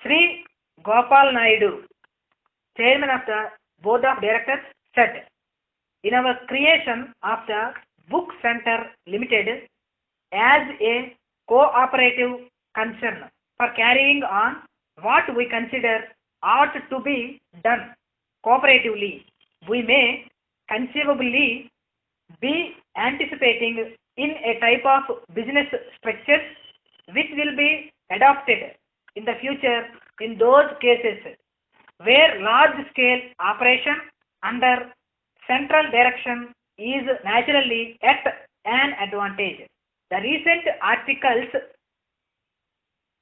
Sri Gopal Naidu, Chairman of the Board of Directors, said, in our creation of the Book Center Limited as a cooperative concern for carrying on what we consider ought to be done cooperatively, we may conceivably be anticipating in a type of business structures which will be adopted in the future in those cases where large-scale operation under central direction is naturally at an advantage. The recent articles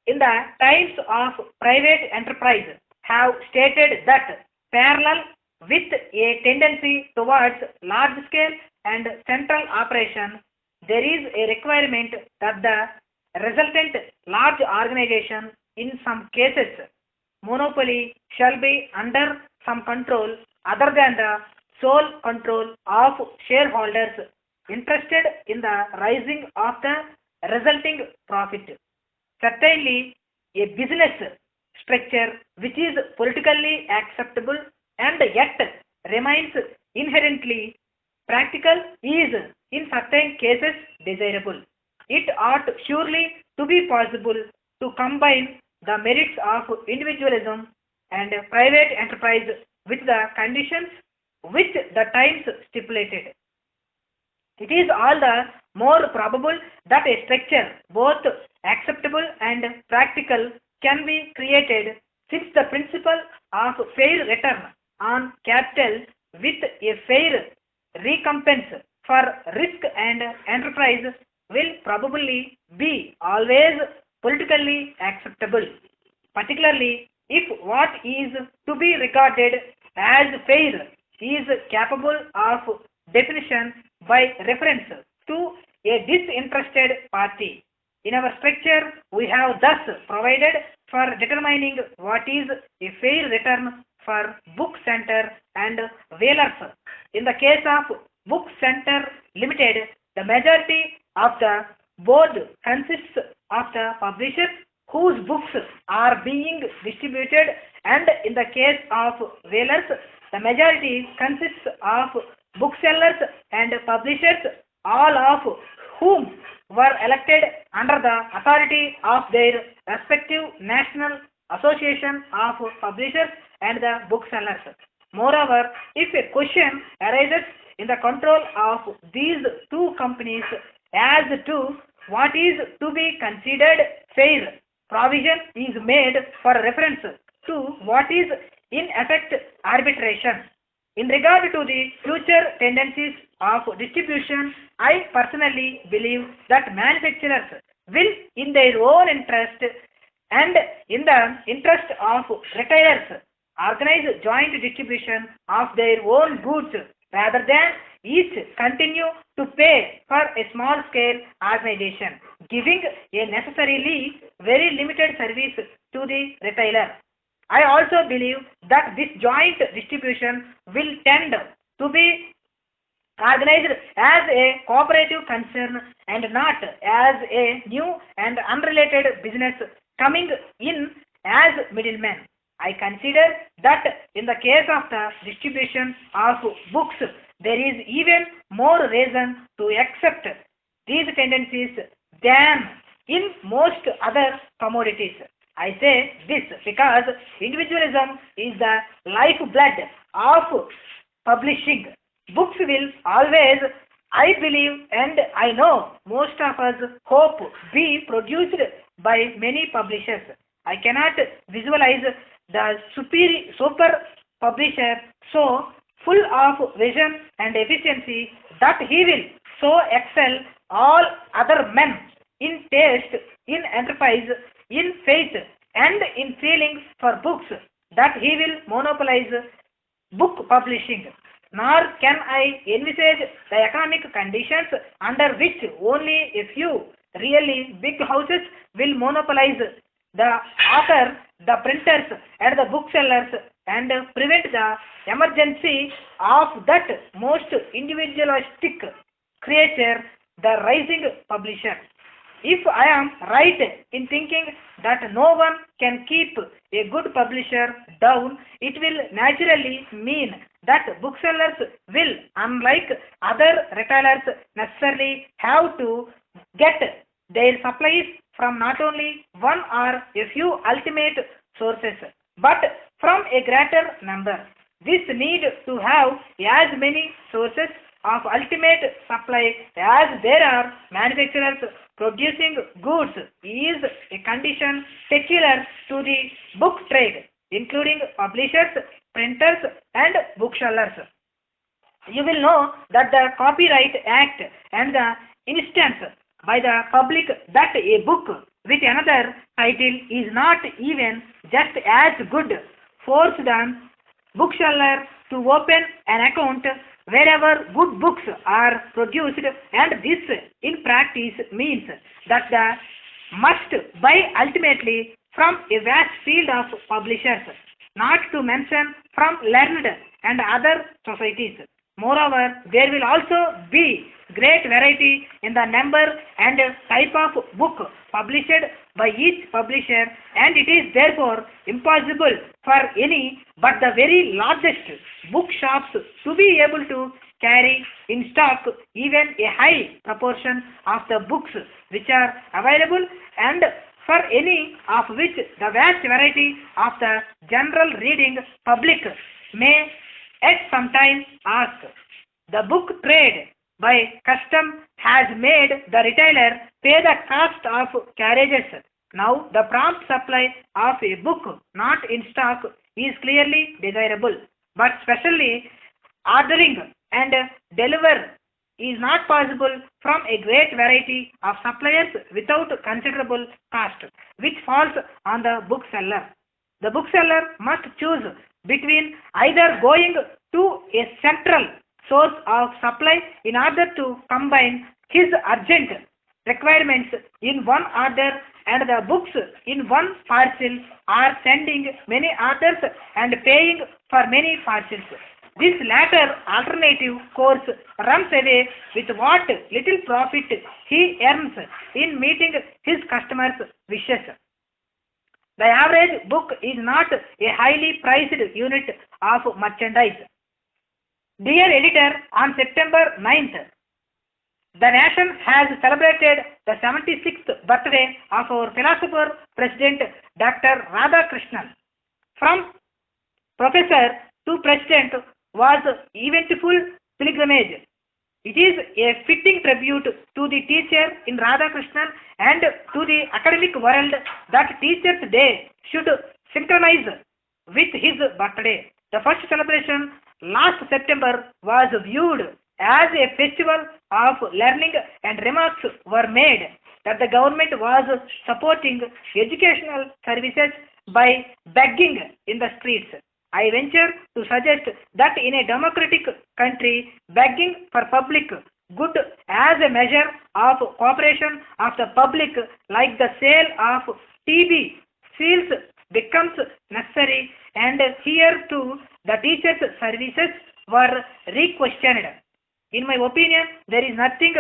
in the Times of Private Enterprise have stated that parallel with a tendency towards large-scale and central operation, there is a requirement that the resultant large organization, in some cases, monopoly, shall be under some control other than the sole control of shareholders interested in the rising of the resulting profit. Certainly, a business structure which is politically acceptable and yet remains inherently practical is in certain cases desirable. It ought surely to be possible to combine the merits of individualism and private enterprise with the conditions which the times stipulated. It is all the more probable that a structure both acceptable and practical can be created, since the principle of fair return on capital with a fair recompense for risk and enterprise will probably be always politically acceptable, particularly if what is to be regarded as fair is capable of definition by reference to a disinterested party. In our structure, we have thus provided for determining what is a fair return for Book Center and Whalers. In the case of Book Center Limited, the majority of the board consists of the publishers whose books are being distributed, and in the case of Whalers, the majority consists of booksellers and publishers, all of whom were elected under the authority of their respective national association of publishers and the booksellers. Moreover, if a question arises in the control of these two companies as to what is to be considered fair, provision is made for reference to what is in effect arbitration. In regard to the future tendencies of distribution, I personally believe that manufacturers will, in their own interest and in the interest of retailers, organize joint distribution of their own goods rather than each continue to pay for a small scale organization, giving a necessarily very limited service to the retailer. I also believe that this joint distribution will tend to be organized as a cooperative concern and not as a new and unrelated business coming in as middlemen. I consider that in the case of the distribution of books, there is even more reason to accept these tendencies than in most other commodities. I say this because individualism is the lifeblood of publishing. Books will always, I believe, and I know most of us hope, be produced by many publishers. I cannot visualize the super publisher so full of vision and efficiency that he will so excel all other men in taste, in enterprise, in faith, and in feelings for books, that he will monopolize book publishing. Nor can I envisage the economic conditions under which only a few really big houses will monopolize the author, the printers, and the booksellers, and prevent the emergency of that most individualistic creature, the rising publisher. If I am right in thinking that no one can keep a good publisher down, it will naturally mean that booksellers will, unlike other retailers, necessarily have to get their supplies from not only one or a few ultimate sources, but from a greater number. This need to have as many sources of ultimate supply as there are manufacturers producing goods is a condition peculiar to the book trade, including publishers, printers, and booksellers. You will know that the Copyright Act and the instance by the public that a book with another title is not even just as good force the bookseller to open an account wherever good books are produced, and this in practice means that the must buy ultimately from a vast field of publishers, not to mention from learned and other societies. Moreover, there will also be great variety in the number and type of book published by each publisher, and it is therefore impossible for any but the very largest bookshops to be able to carry in stock even a high proportion of the books which are available, and for any of which the vast variety of the general reading public may at some time ask. The book trade by custom has made the retailer pay the cost of carriages. Now the prompt supply of a book not in stock is clearly desirable, but specially ordering and deliver is not possible from a great variety of suppliers without considerable cost, which falls on the bookseller. The bookseller must choose between either going to a central source of supply in order to combine his urgent requirements in one order and the books in one parcel, or sending many orders and paying for many parcels. This latter alternative course runs away with what little profit he earns in meeting his customers' wishes. The average book is not a highly priced unit of merchandise. Dear editor, on September 9th, the nation has celebrated the 76th birthday of our philosopher President Dr. Radhakrishnan. From professor to president was eventful pilgrimage. It is a fitting tribute to the teacher in Radhakrishnan and to the academic world that Teachers' Day should synchronize with his birthday. The first celebration last September was viewed as a festival of learning, and remarks were made that the government was supporting educational services by begging in the streets. I venture to suggest that in a democratic country, begging for public good as a measure of cooperation of the public, like the sale of TB seals, becomes necessary, and here too the teachers' services were re-questioned. In my opinion, there is nothing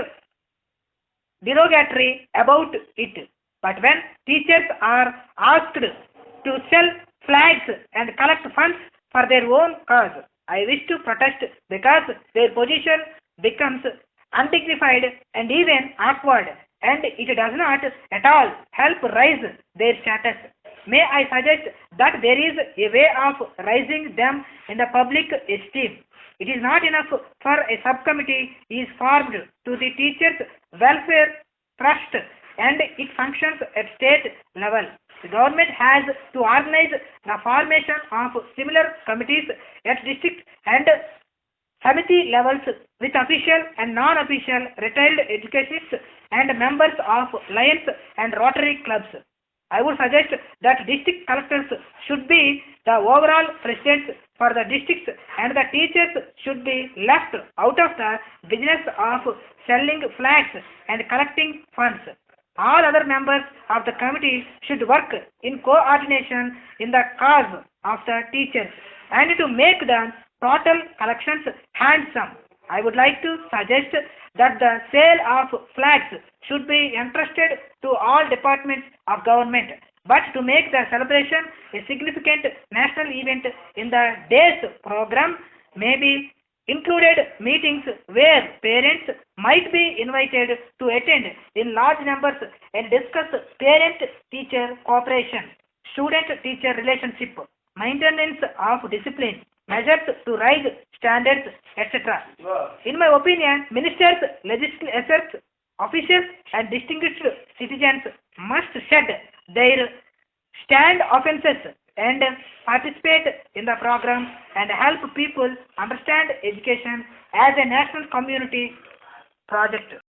derogatory about it, but when teachers are asked to sell flags and collect funds for their own cause, I wish to protest, because their position becomes undignified and even awkward, and it does not at all help raise their status. May I suggest that there is a way of raising them in the public esteem. It is not enough for a subcommittee is formed to the Teachers' Welfare Trust and it functions at state level. The government has to organize the formation of similar committees at district and committee levels with official and non-official retired educationists and members of Lions and Rotary clubs. I would suggest that district collectors should be the overall presidents for the districts, and the teachers should be left out of the business of selling flags and collecting funds. All other members of the committee should work in coordination in the cause of the teachers and to make the total collections handsome. I would like to suggest that the sale of flags should be entrusted to all departments of government, but to make the celebration a significant national event in the day's program may be included meetings where parents might be invited to attend in large numbers and discuss parent-teacher cooperation, student-teacher relationship, maintenance of discipline, measures to raise standards, etc. In my opinion, ministers, legislators, officials, and distinguished citizens must shed their stand offenses and participate in the program and help people understand education as a national community project.